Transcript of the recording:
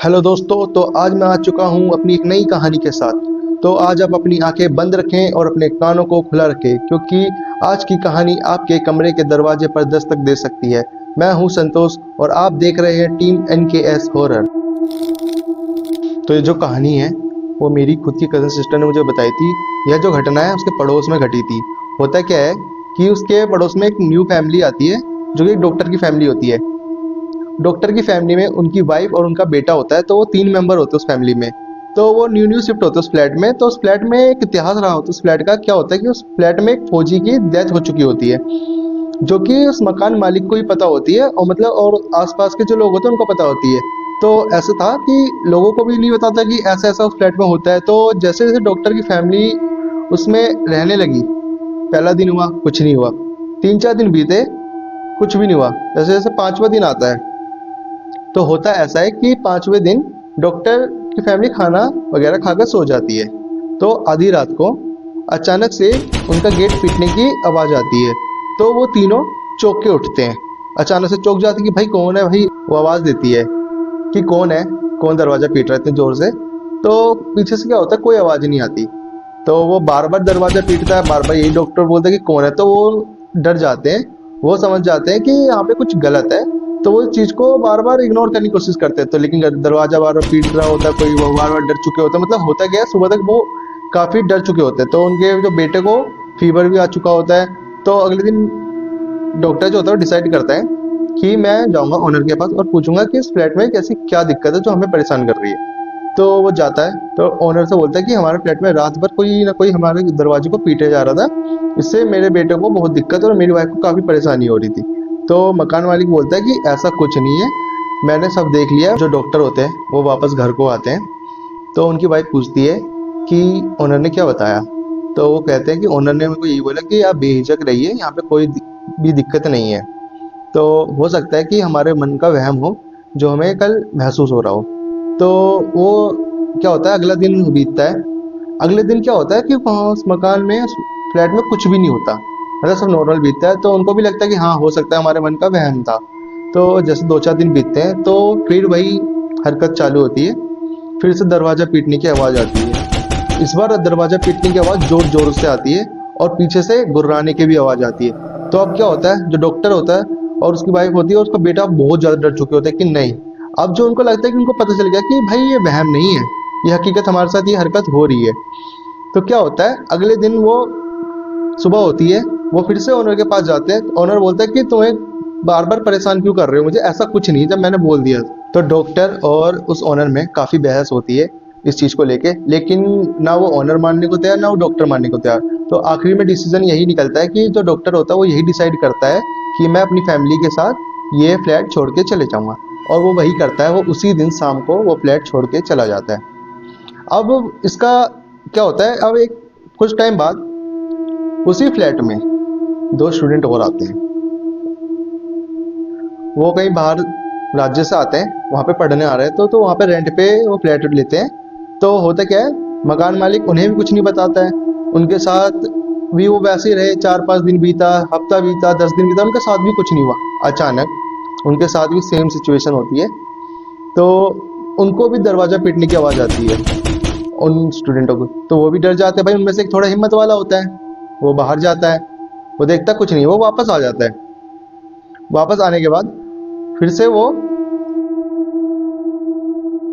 Hello दोस्तों, तो आज मैं आ चुका हूँ अपनी एक नई कहानी के साथ। तो आज आप अपनी आंखें बंद रखें और अपने कानों को खुला रखें, क्योंकि आज की कहानी आपके कमरे के दरवाजे पर दस्तक दे सकती है। मैं हूँ संतोष और आप देख रहे हैं टीम NKS हॉरर। तो ये जो कहानी है वो मेरी खुद की कज़न सिस्टर ने मुझे बताई थी। यह जो घटना है उसके पड़ोस में घटी थी। होता क्या है कि उसके पड़ोस में एक न्यू फैमिली आती है, जो कि एक डॉक्टर की फैमिली होती है। डॉक्टर की फैमिली में उनकी वाइफ और उनका बेटा होता है, तो वो 3 मेंबर होते हैं उस फैमिली में। तो वो न्यू शिफ्ट होते हैं उस फ्लैट में। तो उस फ्लैट में एक इतिहास रहा होता है उस फ्लैट का। क्या होता है कि उस फ्लैट में एक फौजी की डेथ हो चुकी होती है, जो कि उस मकान मालिक को ही पता होती है, और मतलब और आसपास के जो लोग होते हैं उनको पता होती है। तो ऐसा था कि लोगों को भी नहीं पता था कि ऐसा ऐसा उस फ्लैट में होता है। तो जैसे जैसे डॉक्टर की फैमिली उसमें रहने लगी, पहला दिन हुआ कुछ नहीं हुआ, 3-4 दिन बीते कुछ भी नहीं हुआ। जैसे जैसे 5वां दिन आता है, तो होता ऐसा है कि 5वें दिन डॉक्टर की फैमिली खाना वगैरह खाकर सो जाती है। तो आधी रात को अचानक से उनका गेट पीटने की आवाज़ आती है। तो वो तीनों चौंक के उठते हैं। अचानक से चौंक जाते हैं कि भाई कौन है भाई। वो आवाज़ देती है कि कौन है, कौन दरवाज़ा पीट रहा है इतने ज़ोर से। तो पीछे से क्या होता है, कोई आवाज़ नहीं आती। तो वो बार बार दरवाज़ा पीटता है, बार बार यही डॉक्टर बोलता है कि कौन है। तो वो डर जाते हैं, वो समझ जाते हैं कि यहाँ पे कुछ गलत है। तो वो इस चीज़ को बार बार इग्नोर करने की कोशिश करते हैं। तो लेकिन दरवाज़ा बार बार पीट रहा होता है कोई, वो बार बार डर चुके होते हैं। मतलब होता क्या है, सुबह तक वो काफ़ी डर चुके होते हैं। तो उनके जो बेटे को फीवर भी आ चुका होता है। तो अगले दिन डॉक्टर जो होता है वो डिसाइड करता है कि मैं जाऊंगा ओनर के पास और पूछूंगा कि इस फ्लैट में कैसी क्या दिक्कत है जो हमें परेशान कर रही है। तो वो जाता है, तो ओनर से बोलता है कि हमारे फ्लैट में रात भर कोई ना कोई हमारे दरवाजे को पीटे जा रहा था, इससे मेरे बेटे को बहुत दिक्कत और मेरी वाइफ को काफ़ी परेशानी हो रही थी। तो मकान मालिक बोलता है कि ऐसा कुछ नहीं है, मैंने सब देख लिया। जो डॉक्टर होते हैं वो वापस घर को आते हैं। तो उनकी वाइफ पूछती है कि ओनर ने क्या बताया। तो वो कहते हैं कि ओनर ने मेरे को यही बोला कि आप बेहिचक रहिए, यहाँ पे कोई भी दिक्कत नहीं है। तो हो सकता है कि हमारे मन का वहम हो, जो हमें कल महसूस हो रहा हो। तो वो क्या होता है, अगला दिन बीतता है। अगले दिन क्या होता है कि वहाँ उस मकान में, उस फ्लैट में कुछ भी नहीं होता, मतलब सब नॉर्मल बीतता है। तो उनको भी लगता है कि हाँ, हो सकता है हमारे मन का वहम था। तो जैसे 2-4 दिन बीतते हैं, तो फिर वही हरकत चालू होती है। फिर से दरवाज़ा पीटने की आवाज़ आती है। इस बार दरवाज़ा पीटने की आवाज़ ज़ोर ज़ोर से आती है, और पीछे से गुर्राने की भी आवाज़ आती है। तो अब क्या होता है, जो डॉक्टर होता है और उसकी वाइफ होती है और उसका बेटा बहुत ज़्यादा डर चुके होते हैं कि नहीं। अब जो उनको लगता है कि उनको पता चल गया कि भाई ये वहम नहीं है, ये हकीकत, हमारे साथ ये हरकत हो रही है। तो क्या होता है, अगले दिन वो सुबह होती है, वो फिर से ओनर के पास जाते हैं। ओनर बोलता है कि तुम्हें बार बार परेशान क्यों कर रहे हो मुझे, ऐसा कुछ नहीं जब मैंने बोल दिया। तो डॉक्टर और उस ओनर में काफ़ी बहस होती है इस चीज़ को लेके, लेकिन ना वो ओनर मानने को तैयार, ना वो डॉक्टर मानने को तैयार। तो आखिरी में डिसीजन यही निकलता है कि जो डॉक्टर होता है वो यही डिसाइड करता है कि मैं अपनी फैमिली के साथ ये फ्लैट छोड़ के चले जाऊँगा। और वो वही करता है, वो उसी दिन शाम को वो फ्लैट छोड़ के चला जाता है। अब इसका क्या होता है, अब एक कुछ टाइम बाद उसी फ्लैट में 2 स्टूडेंट और आते हैं। वो कहीं बाहर राज्य से आते हैं, वहाँ पे पढ़ने आ रहे हैं। तो वहाँ पे रेंट पे वो फ्लैट लेते हैं। तो होता क्या है, मकान मालिक उन्हें भी कुछ नहीं बताता है। उनके साथ भी वो वैसे ही रहे। 4-5 दिन बीता, हफ्ता बीता, 10 दिन बीता, उनके साथ भी कुछ नहीं हुआ। अचानक उनके साथ भी सेम सिचुएशन होती है। तो उनको भी दरवाज़ा पीटने की आवाज़ आती है, उन स्टूडेंटों को। तो वो भी डर जाते हैं। भाई उनमें से एक थोड़ा हिम्मत वाला होता है, वो बाहर जाता है, वो देखता कुछ नहीं, वो वापस आ जाता है। वापस आने के बाद फिर से वो